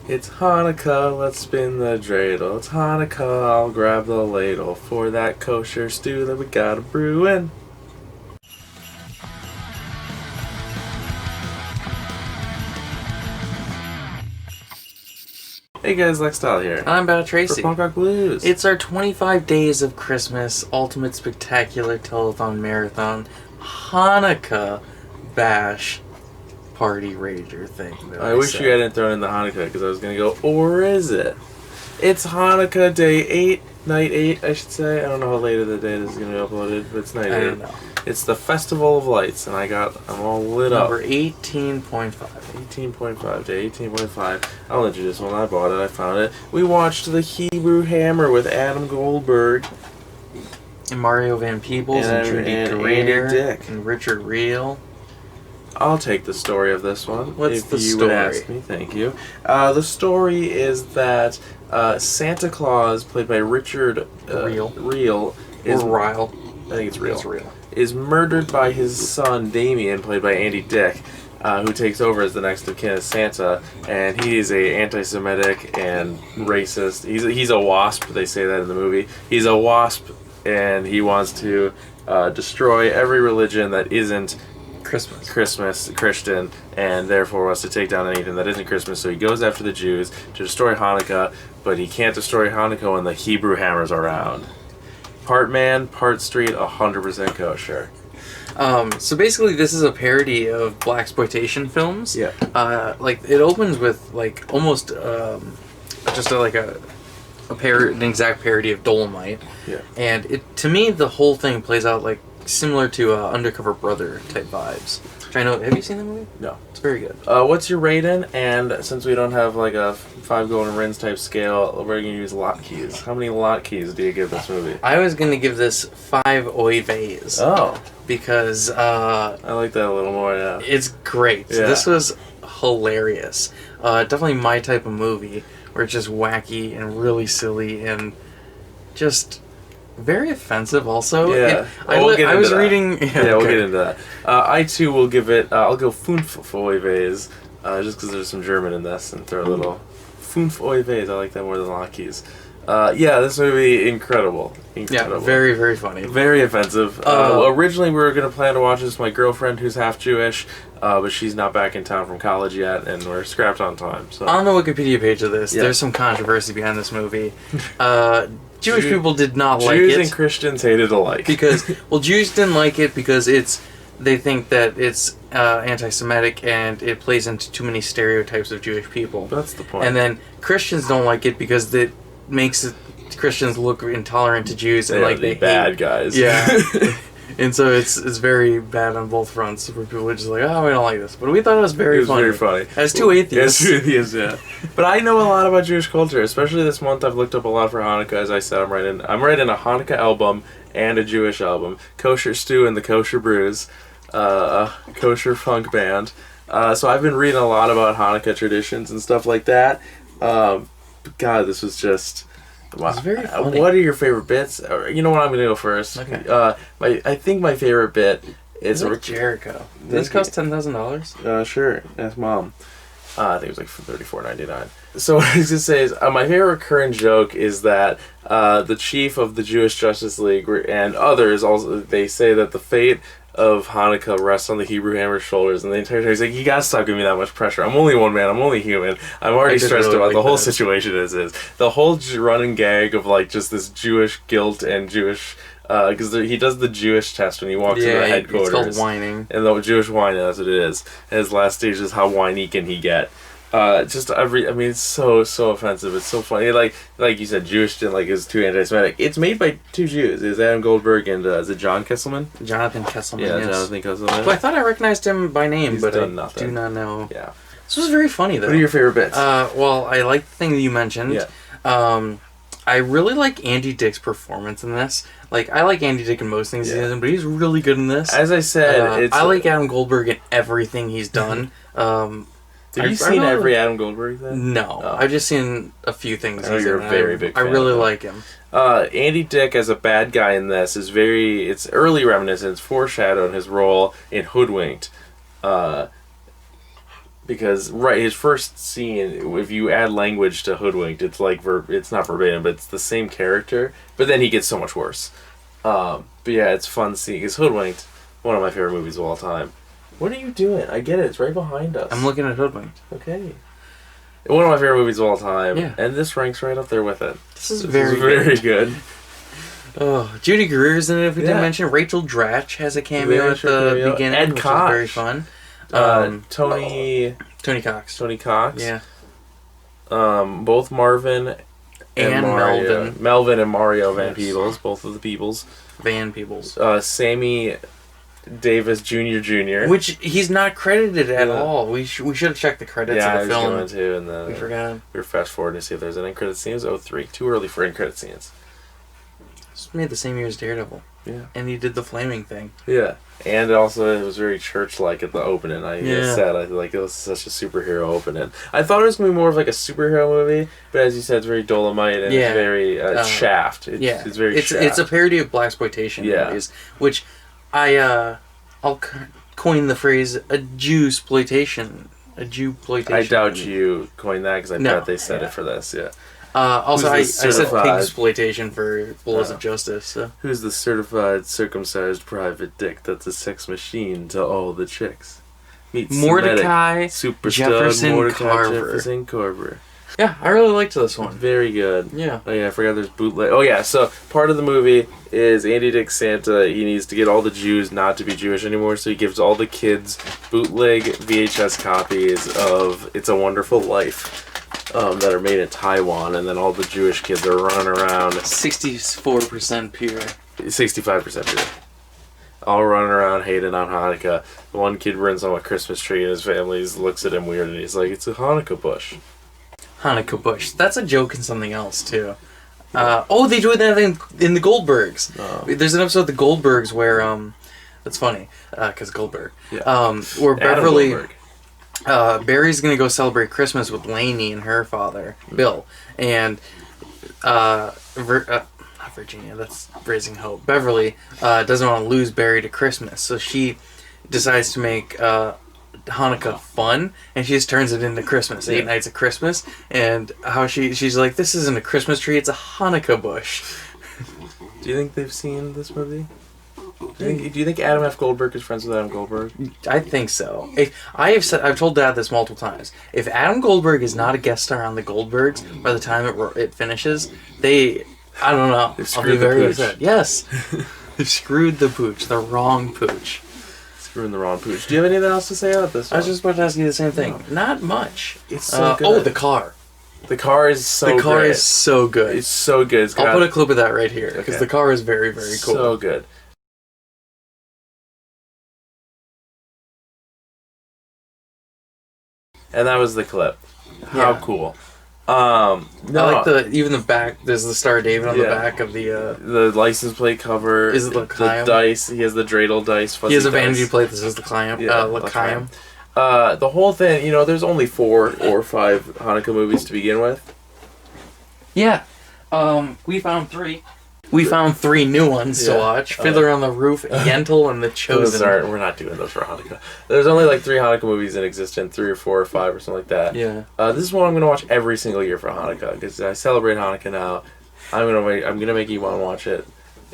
It's Hanukkah, let's spin the dreidel. It's Hanukkah, I'll grab the ladle for that kosher stew that we got a brewin'. Hey guys, Lex Style here. I'm Bad Tracy. For Punk Rock Blues. It's our 25 Days of Christmas Ultimate Spectacular Telethon Marathon Hanukkah Bash Party Rager thing. I wish you hadn't thrown in the Hanukkah because I was going to go, or is it? It's Hanukkah Day 8, Night 8, I should say. I don't know how late of the day this is going to be uploaded, but it's Night 8. I don't know. It's the Festival of Lights, and I'm all lit up. Number 18.5. 18.5 to 18.5. I'll introduce one. I bought it. I found it. We watched The Hebrew Hammer with Adam Goldberg. And Mario Van Peebles and Judy Greer and Richard Reel. I'll take the story of this one. What's the story? If you would ask me, thank you. The story is that Santa Claus, played by Richard Reel, is Ryle. I think it's Reel. It's Reel. Is murdered by his son Damien, played by Andy Dick, who takes over as the next of kin as Santa, and he is a anti-Semitic and racist. He's a wasp. They say that in the movie. He's a wasp, and he wants to destroy every religion that isn't Christian, and therefore wants to take down anything that isn't Christmas. So he goes after the Jews to destroy Hanukkah, but he can't destroy Hanukkah when the Hebrew Hammer's around. Part man, part street, 100% kosher. So basically, this is a parody of blaxploitation films. Yeah. Like it opens with like almost just an exact parody of Dolomite. Yeah. And to me, the whole thing plays out like similar to Undercover Brother type vibes. Which I know. Have you seen the movie? No. It's very good. What's your rating? And since we don't have like a 5 golden rings type scale, we're going to use lot keys. How many lot keys do you give this movie? I was going to give this 5 oives. Oh. Because I like that a little more, yeah. It's great. Yeah. This was hilarious. Definitely my type of movie, where it's just wacky and really silly and just very offensive also. Yeah. I was reading... Yeah, we'll get into that. I too will give it... I'll go fünf oives, just because there's some German in this, and throw a little... Fünf oives, I like that more than Lockies. Yeah, this movie, incredible. Yeah, very, very funny. Very offensive. Originally, we were going to plan to watch this with my girlfriend, who's half Jewish, but she's not back in town from college yet, and we're scrapped on time. So. On the Wikipedia page of this, there's some controversy behind this movie. Jewish people did not like it. Jews and Christians hated alike. Jews didn't like it because they think that it's anti-Semitic and it plays into too many stereotypes of Jewish people. That's the point. And then Christians don't like it because it makes Christians look intolerant to Jews and like they bad guys. Yeah. And so it's very bad on both fronts where people are just like, oh, we don't like this. But we thought it was very funny. Very funny. As two atheists. As two atheists, yeah. But I know a lot about Jewish culture, especially this month. I've looked up a lot for Hanukkah. As I said, I'm writing a Hanukkah album and a Jewish album. Kosher Stew and the Kosher Brews, a kosher funk band. So I've been reading a lot about Hanukkah traditions and stuff like that. God, this was just... Wow. It's very funny. What are your favorite bits? You know what, I'm going to go first. Okay. I think my favorite bit is... Jericho. Did this cost $10,000? Sure. Ask Mom. I think it was like $34.99. So what I was going to say is, my favorite recurring joke is that the chief of the Jewish Justice League and others, also, they say that the fate of Hanukkah rests on the Hebrew Hammer's shoulders, and the entire time he's like, you gotta stop giving me that much pressure. I'm only one man, I'm only human. I'm already stressed about the whole situation as is. The whole running gag of like just this Jewish guilt and Jewish... because he does the Jewish test when he walks into the headquarters. It's called whining. And the Jewish whining, that's what it is. And his last stage is how whiny can he get. It's so offensive. It's so funny. Like you said, Jewish didn't like is too anti-Semitic. It's made by two Jews. It's Adam Goldberg and is it John Kesselman? Jonathan Kesselman. Yeah, yes. Jonathan Kesselman. Well, I thought I recognized him by name, but I nothing. do not know. Yeah. This was very funny though. What are your favorite bits? Well, I like the thing that you mentioned. Yeah. I really like Andy Dick's performance in this. Like, I like Andy Dick in most things he's in, but he's really good in this. As I said, I like Adam Goldberg in everything he's done. Have you seen every Adam Goldberg thing? No. Oh. I've just seen a few things. I know you're a very big fan. I really like him. Andy Dick as a bad guy in this is it's early reminiscence, foreshadowed his role in Hoodwinked. Because his first scene, if you add language to Hoodwinked, it's like it's not verbatim, but it's the same character. But then he gets so much worse. But yeah, it's fun seeing. Because Hoodwinked, one of my favorite movies of all time. What are you doing? I get it. It's right behind us. I'm looking at Hoodwinked. Okay. One of my favorite movies of all time. Yeah. And this ranks right up there with it. This is very good. Oh, Judy Greer's in it, if we didn't mention. Rachel Dratch has a cameo at the beginning, Ed which Koch. is very fun. Tony Cox. Tony Cox. Yeah. Both Marvin and Mario. Melvin. Melvin and Mario Van Peebles, both of the Peebles. Van Peebles. Sammy Davis Jr. Which he's not credited at all. We should have checked the credits of the film. Yeah, I was going to, and then we forgot. We were fast forwarding to see if there's an end credit scene. It was 03. Too early for end credit scenes. It's made the same year as Daredevil. Yeah. And he did the flaming thing. Yeah. And also, it was very church-like at the opening. I said, I feel like it was such a superhero opening. I thought it was going to be more of like a superhero movie, but as you said, it's very Dolomite and it's very Shaft. It's very Shaft. It's a parody of blaxploitation movies, which I'll coin the phrase a Jew-sploitation. A Jew-ploitation. I doubt you coined that because I bet they said it for this, also, I said pig-sploitation for Bulls of Justice. So. Who's the certified circumcised private dick that's a sex machine to all the chicks? Meet Mordecai Jefferson Carver. Yeah, I really liked this one. Very good. Yeah. Oh yeah, I forgot there's bootleg. Oh yeah, so part of the movie is Andy Dick Santa, he needs to get all the Jews not to be Jewish anymore, so he gives all the kids bootleg VHS copies of It's a Wonderful Life. That are made in Taiwan, and then all the Jewish kids are running around. 64% pure. 65% pure. All running around hating on Hanukkah. The one kid runs on a Christmas tree, and his family looks at him weird, and he's like, "It's a Hanukkah bush." Hanukkah bush. That's a joke in something else too. They do that in the Goldbergs. Oh. There's an episode of the Goldbergs where that's funny because Goldberg. Yeah. Where Beverly. Goldberg. Barry's gonna go celebrate Christmas with Lainey and her father, Bill, and not Virginia. That's Raising Hope. Beverly doesn't want to lose Barry to Christmas, so she decides to make Hanukkah fun, and she just turns it into Christmas. 8 nights of Christmas, and how she's like, this isn't a Christmas tree; it's a Hanukkah bush. Do you think they've seen this movie? Do you think Adam F. Goldberg is friends with Adam Goldberg? I think so. I've told Dad this multiple times. If Adam Goldberg is not a guest star on the Goldbergs by the time it finishes, I don't know. I'll be very upset. Yes, they've screwed the pooch, the wrong pooch. Screwing the wrong pooch. Do you have anything else to say about this one? I was just about to ask you the same thing. No. Not much. It's so good. The car. The car is so good. The car is so good. It's so good. I'll put a clip of that right here because the car is very, very cool. So good. And that was the clip. How cool. I like even the back. There's the Star of David on the back of the license plate cover. Is it the dice? He has the dreidel dice. He has a vanity plate. This is the L'Chaim. L'Chaim. The whole thing. There's only 4 or 5 Hanukkah movies to begin with. Yeah. We found 3. We found 3 new ones to watch. Fiddler on the Roof, Yentl, and The Chosen. We're not doing those for Hanukkah. There's only like 3 Hanukkah movies in existence, 3 or 4 or 5 or something like that. Yeah. This is one I'm going to watch every single year for Hanukkah because I celebrate Hanukkah now. I'm gonna make Iwan watch it.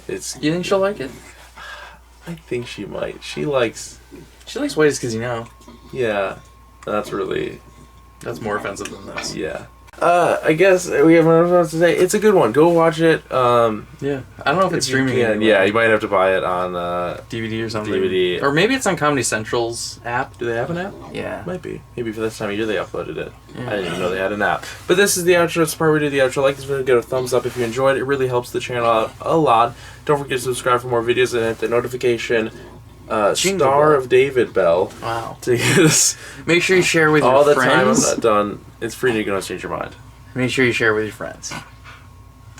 You think she'll like it? I think she might. She likes White Is 'Cause You Know. Yeah. That's more offensive than this. Yeah. I guess we have nothing else to say. It's a good one. Go watch it. Yeah. I don't know if it's streaming. Yeah, you might have to buy it on DVD or something. DVD. Or maybe it's on Comedy Central's app. Do they have an app? Yeah. Might be. Maybe for this time of year they uploaded it. Yeah. I didn't even know they had an app. But this is the outro. It's the part where we do the outro. Like this video, give it a thumbs up if you enjoyed it. It really helps the channel out a lot. Don't forget to subscribe for more videos and hit the notification Star of David bell. Wow. To get us make sure you share with your friends. All the time I'm not done. It's free and you can always change your mind. Make sure you share with your friends.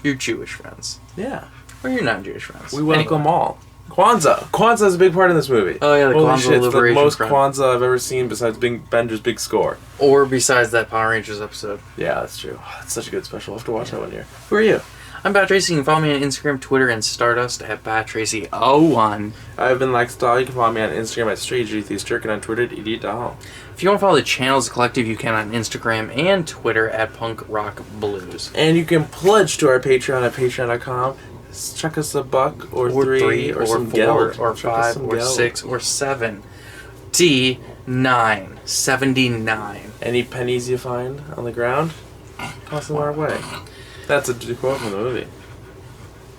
Your Jewish friends. Yeah. Or your non-Jewish friends. We welcome all. Kwanzaa. Kwanzaa is a big part in this movie. Oh yeah, the Kwanzaa Liberation It's the most Kwanzaa I've ever seen besides Bender's Big Score. Or besides that Power Rangers episode. Yeah, that's true. Oh, that's such a good special. I'll have to watch that one here. Who are you? I'm Pat Tracy. You can follow me on Instagram, Twitter, and Stardust at PatTracy01. I've been Lex Dahl. You can follow me on Instagram at StreetJuthesJerk and on Twitter at EDDahl. If you want to follow the channels of the collective, you can on Instagram and Twitter at Punk Rock Blues. And you can pledge to our Patreon at patreon.com. Chuck us $1 or three or some 4 geld. or 5 or geld. 6 or 7. D9 79. Any pennies you find on the ground, toss them our way. That's a quote from the movie.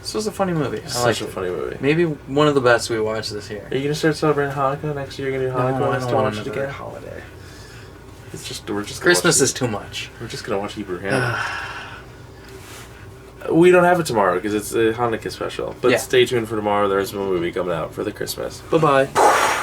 This was a funny movie. Such a funny movie. Maybe one of the best we watched this year. Are you gonna start celebrating Hanukkah next year? You're gonna do Hanukkah No, I next don't time? want Watch it another again. holiday. We're just Christmas is too much. We're just gonna watch Hebrew Hannah. We don't have it tomorrow because it's a Hanukkah special. But Yeah. stay tuned for tomorrow. There's a movie coming out for the Christmas. Bye bye.